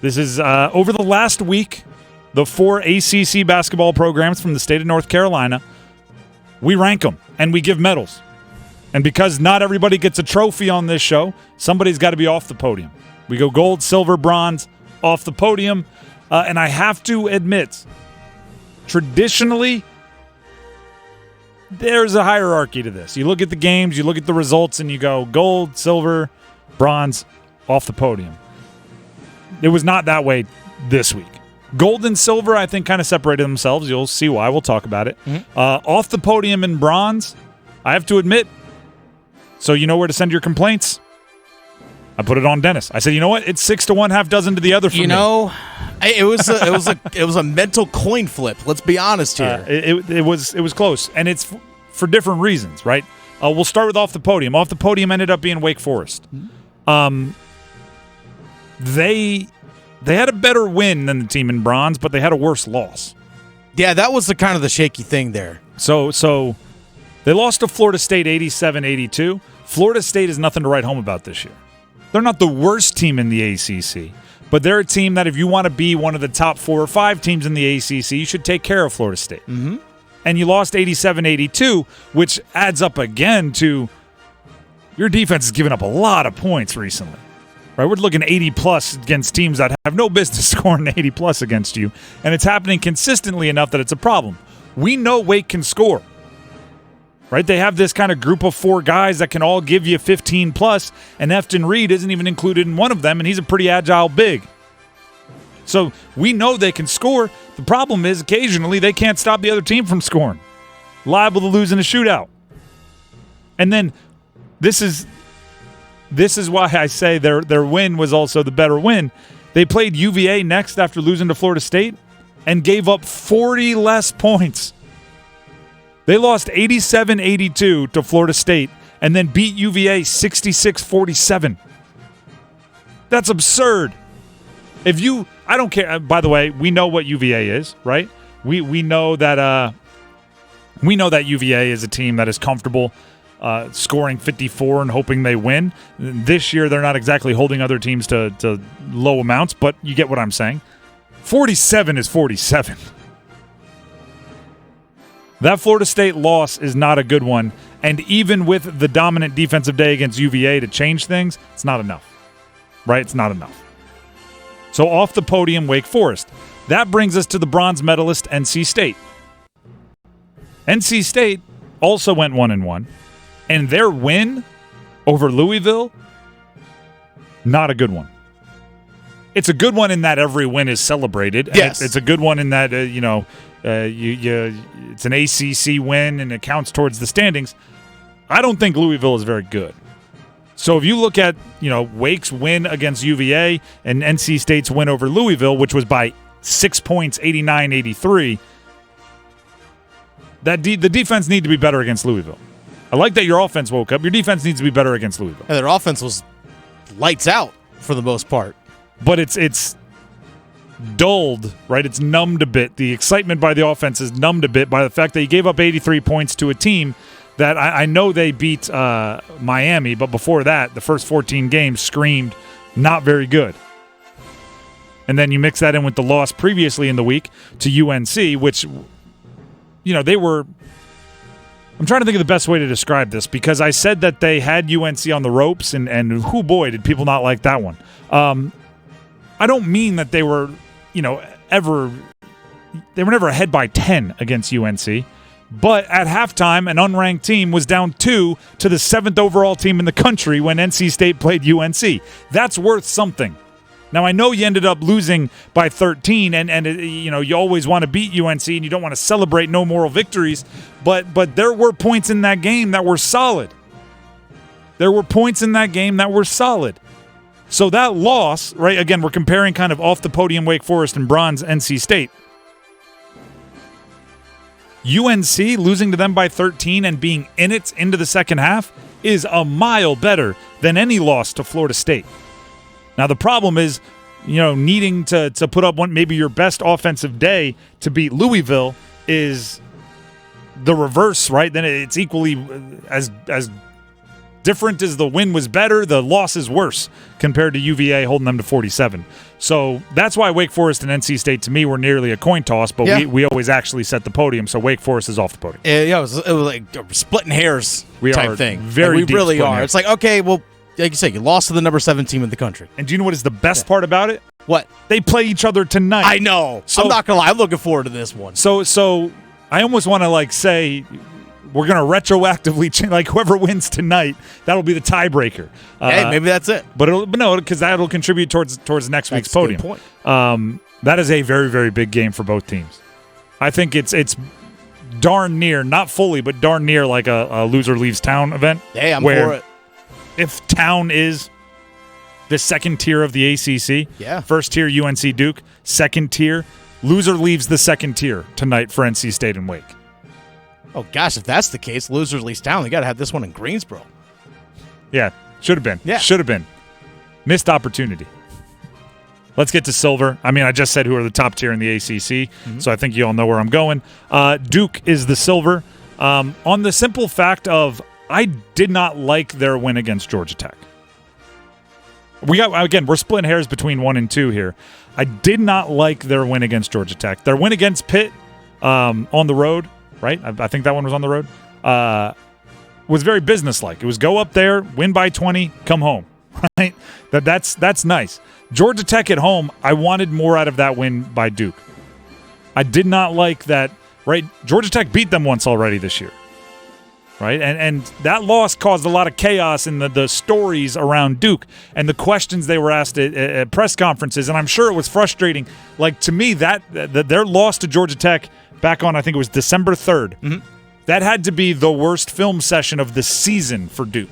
This is over the last week, the 4 ACC basketball programs from the state of North Carolina, we rank them and we give medals. And because not everybody gets a trophy on this show, somebody's got to be off the podium. We go gold, silver, bronze, off the podium. And I have to admit, traditionally, there's a hierarchy to this. You look at the games, you look at the results, and you go gold, silver, bronze, off the podium. It was not that way this week. Gold and silver, I think, kind of separated themselves. You'll see why. We'll talk about it. Mm-hmm. Off the podium in bronze, I have to admit, so you know where to send your complaints? I put it on Dennis. I said, you know what? It's 6 to 1, half dozen to the other for me. It was a mental coin flip. Let's be honest here. It was close, and it's for different reasons, right? We'll start with off the podium. Off the podium ended up being Wake Forest. They had a better win than the team in bronze, but they had a worse loss. Yeah, that was the kind of the shaky thing there. So they lost to Florida State 87-82. Florida State is nothing to write home about this year. They're not the worst team in the ACC, but they're a team that if you want to be one of the top 4 or 5 teams in the ACC, you should take care of Florida State. Mm-hmm. And you lost 87-82, which adds up again to your defense has given up a lot of points recently. Right, we're looking 80-plus against teams that have no business scoring 80-plus against you, and it's happening consistently enough that it's a problem. We know Wake can score. Right, they have this kind of group of 4 guys that can all give you 15-plus, and Efton Reed isn't even included in one of them, and he's a pretty agile big. So we know they can score. The problem is occasionally they can't stop the other team from scoring. Liable to lose in a shootout. And then this is why I say their win was also the better win. They played UVA next after losing to Florida State and gave up 40 less points. They lost 87-82 to Florida State and then beat UVA 66-47. That's absurd. I don't care. By the way, we know what UVA is, right? We know that UVA is a team that is comfortable scoring 54 and hoping they win. This year, they're not exactly holding other teams to low amounts, but you get what I'm saying. 47 is 47. That Florida State loss is not a good one, and even with the dominant defensive day against UVA to change things, it's not enough. Right? It's not enough. So off the podium, Wake Forest. That brings us to the bronze medalist, NC State. NC State also went 1-1. And their win over Louisville, not a good one. It's a good one in that every win is celebrated. Yes. It's a good one in that, it's an ACC win and it counts towards the standings. I don't think Louisville is very good. So if you look at, Wake's win against UVA and NC State's win over Louisville, which was by 6 points, 89-83, the defense need to be better against Louisville. I like that your offense woke up. Your defense needs to be better against Louisville. And their offense was lights out for the most part. But it's dulled, right? It's numbed a bit. The excitement by the offense is numbed a bit by the fact that he gave up 83 points to a team that I know they beat Miami, but before that, the first 14 games screamed not very good. And then you mix that in with the loss previously in the week to UNC, which, they were... I'm trying to think of the best way to describe this because I said that they had UNC on the ropes, and whoo boy, did people not like that one. I don't mean that they were, they were never ahead by 10 against UNC, but at halftime, an unranked team was down 2 to the 7th overall team in the country when NC State played UNC. That's worth something. Now, I know you ended up losing by 13, and you always want to beat UNC, and you don't want to celebrate no moral victories, but there were points in that game that were solid. So that loss, right, again, we're comparing kind of off the podium Wake Forest and bronze NC State. UNC losing to them by 13 and being in it into the second half is a mile better than any loss to Florida State. Now, the problem is, needing to put up maybe your best offensive day to beat Louisville is the reverse, right? Then it's equally as Different is the win was better, the loss is worse compared to UVA holding them to 47. So that's why Wake Forest and NC State, to me, were nearly a coin toss, but we always actually set the podium, so Wake Forest is off the podium. Yeah, it was like splitting hairs type thing. Very we deep really are. hairs. It's like, okay, well, like you said, you lost to the number 7 team in the country. And do you know what is the best part about it? What? They play each other tonight. I know. So, I'm not going to lie. I'm looking forward to this one. So I almost want to, say, we're going to retroactively change, whoever wins tonight, that'll be the tiebreaker. Hey, maybe that's it. But no, because that'll contribute towards next week's podium. That's a good point. That is a very, very big game for both teams. I think it's darn near, not fully, but darn near like a loser leaves town event. Hey, I'm where for it. If town is the second tier of the ACC, first tier UNC Duke, second tier, loser leaves the second tier tonight for NC State and Wake. Oh, gosh, if that's the case, loser leaves town. They got to have this one in Greensboro. Yeah, should have been. Yeah. Should have been. Missed opportunity. Let's get to silver. I mean, I just said who are the top tier in the ACC, so I think you all know where I'm going. Duke is the silver. On the simple fact of I did not like their win against Georgia Tech. We're splitting hairs between 1 and 2 here. I did not like their win against Georgia Tech. Their win against Pitt on the road, right? I think that one was on the road. Was very businesslike. It was go up there, win by 20, come home. Right? That's nice. Georgia Tech at home, I wanted more out of that win by Duke. I did not like that, right? Georgia Tech beat them once already this year. Right? And that loss caused a lot of chaos in the stories around Duke and the questions they were asked at press conferences, and I'm sure it was frustrating. Like, to me, that their loss to Georgia Tech back on, I think it was December 3rd, that had to be the worst film session of the season for Duke.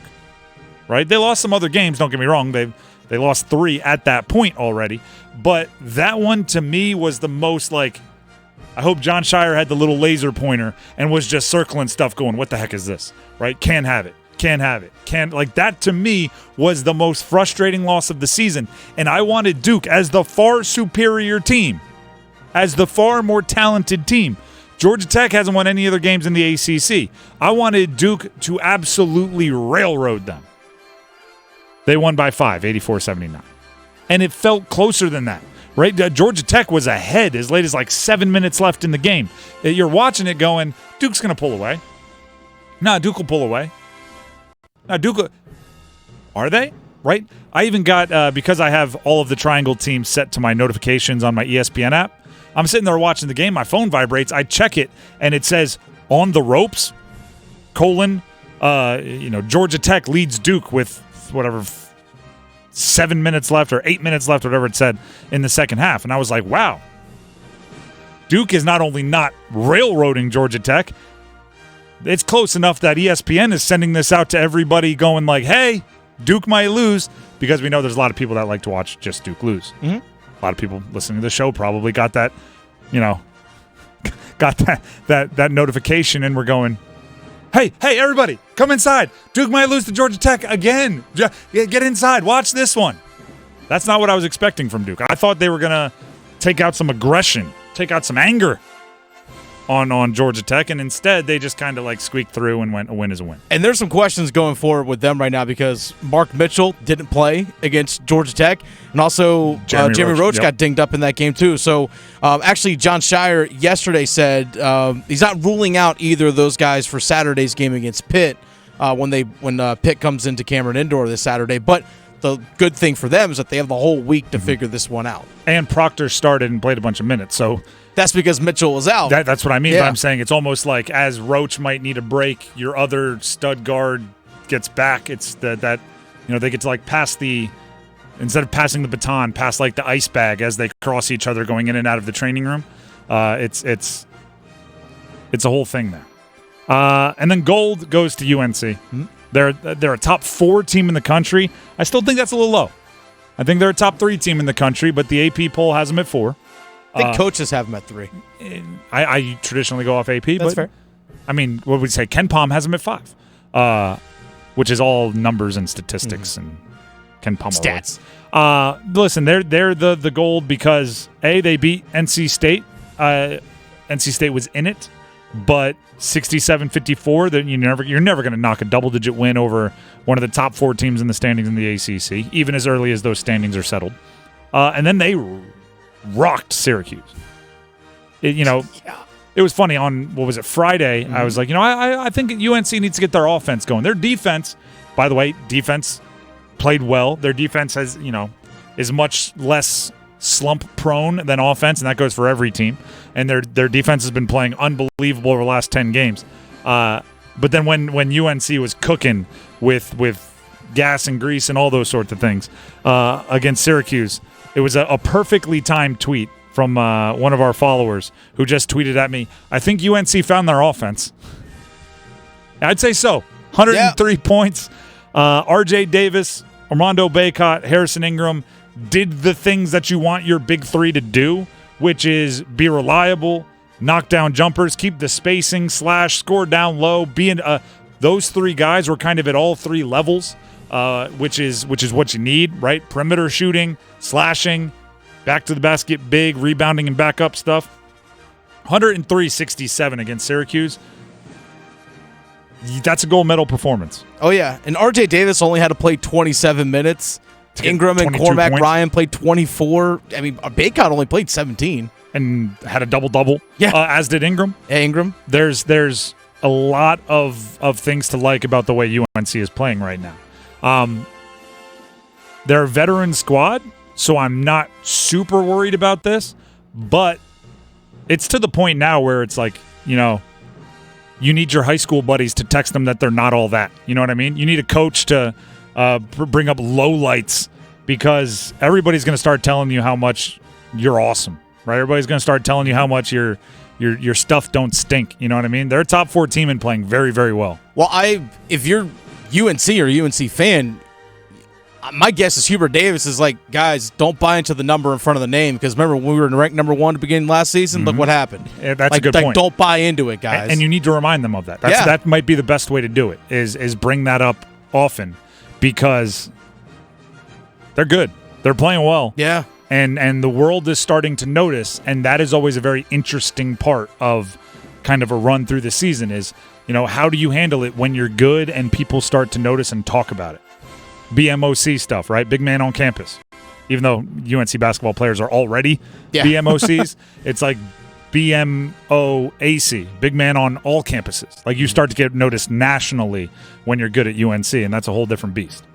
Right? They lost some other games, don't get me wrong. They lost 3 at that point already. But that one, to me, was the most, I hope John Shire had the little laser pointer and was just circling stuff going, what the heck is this? Right? Can't have it. Can't have it. That, to me, was the most frustrating loss of the season. And I wanted Duke as the far superior team, as the far more talented team. Georgia Tech hasn't won any other games in the ACC. I wanted Duke to absolutely railroad them. They won by 5, 84-79. And it felt closer than that, right? Georgia Tech was ahead as late as 7 minutes left in the game. You're watching it going, Duke's going to pull away. No, Duke will pull away. No, Duke are they? Right? I even got, because I have all of the Triangle teams set to my notifications on my ESPN app, I'm sitting there watching the game. My phone vibrates. I check it, and it says, on the ropes, : Georgia Tech leads Duke with whatever 7 minutes left or 8 minutes left, whatever it said in the second half. And I was like, wow. Duke is not only not railroading Georgia Tech, it's close enough that ESPN is sending this out to everybody going hey, Duke might lose, because we know there's a lot of people that like to watch just Duke lose. A lot of people listening to the show probably got that, got that notification, and we're going, Hey, everybody, come inside. Duke might lose to Georgia Tech again. Get inside. Watch this one. That's not what I was expecting from Duke. I thought they were going to take out some aggression, take out some anger on Georgia Tech, and instead they just kind of squeaked through and went, a win is a win. And there's some questions going forward with them right now because Mark Mitchell didn't play against Georgia Tech, and also Jeremy Roach got dinged up in that game too. So actually, John Shire yesterday said he's not ruling out either of those guys for Saturday's game against Pitt when Pitt comes into Cameron Indoor this Saturday. But the good thing for them is that they have the whole week to figure this one out. And Proctor started and played a bunch of minutes, so that's because Mitchell was out. That's what I mean. Yeah. But I'm saying it's almost like as Roach might need a break, your other stud guard gets back. It's that they get to pass instead of passing the baton, pass the ice bag as they cross each other going in and out of the training room. It's a whole thing there. And then gold goes to UNC. Mm-hmm. They're a top 4 team in the country. I still think that's a little low. I think they're a top 3 team in the country, but the AP poll has them at 4. I think coaches have them at 3. I traditionally go off AP. That's fair. I mean, what would we say? Ken Pom has them at 5, which is all numbers and statistics and Ken Pom stats. Listen, they're the gold because they beat NC State. NC State was in it but 67-54, that you're never going to knock a double-digit win over one of the top 4 teams in the standings in the ACC, even as early as those standings are settled. And then they rocked Syracuse. It was funny on, what was it, Friday, I was like, I think UNC needs to get their offense going. Their defense, by the way, played well. Their defense has, is much less slump prone than offense, and that goes for every team. And their defense has been playing unbelievable over the last 10 games. But then when UNC was cooking with gas and grease and all those sorts of things against Syracuse, it was a perfectly timed tweet from one of our followers who just tweeted at me, I think UNC found their offense. I'd say so. 103 points. RJ Davis, Armando Bacot, Harrison Ingram did the things that you want your big 3 to do, which is be reliable, knock down jumpers, keep the spacing, slash, score down low. Those 3 guys were kind of at all 3 levels, which is what you need, right? Perimeter shooting, slashing, back to the basket, big, rebounding and backup stuff. 103-67 against Syracuse. That's a gold medal performance. Oh, yeah. And R.J. Davis only had to play 27 minutes. Ingram and Cormac Ryan played 24. I mean, Bacot only played 17. And had a double-double. Yeah. As did Ingram. Yeah, Ingram. There's a lot of things to like about the way UNC is playing right now. They're a veteran squad, so I'm not super worried about this. But it's to the point now where it's like, you need your high school buddies to text them that they're not all that. You know what I mean? You need a coach to bring up lowlights, because everybody's going to start telling you how much you're awesome, right? Everybody's going to start telling you how much your stuff don't stink. You know what I mean? They're a top 4 team and playing very, very well. Well, if you're UNC or UNC fan, my guess is Hubert Davis is like, guys, don't buy into the number in front of the name, because remember when we were ranked number 1 to begin last season? Look what happened. Yeah, that's a good point. Don't buy into it, guys. And you need to remind them of that. That might be the best way to do it, is bring that up often, because they're good. They're playing well. Yeah. And the world is starting to notice, and that is always a very interesting part of kind of a run through the season is, how do you handle it when you're good and people start to notice and talk about it? BMOC stuff, right? Big man on campus. Even though UNC basketball players are already BMOCs, it's like BMOAC, big man on all campuses. Like, you start to get noticed nationally when you're good at UNC, and that's a whole different beast.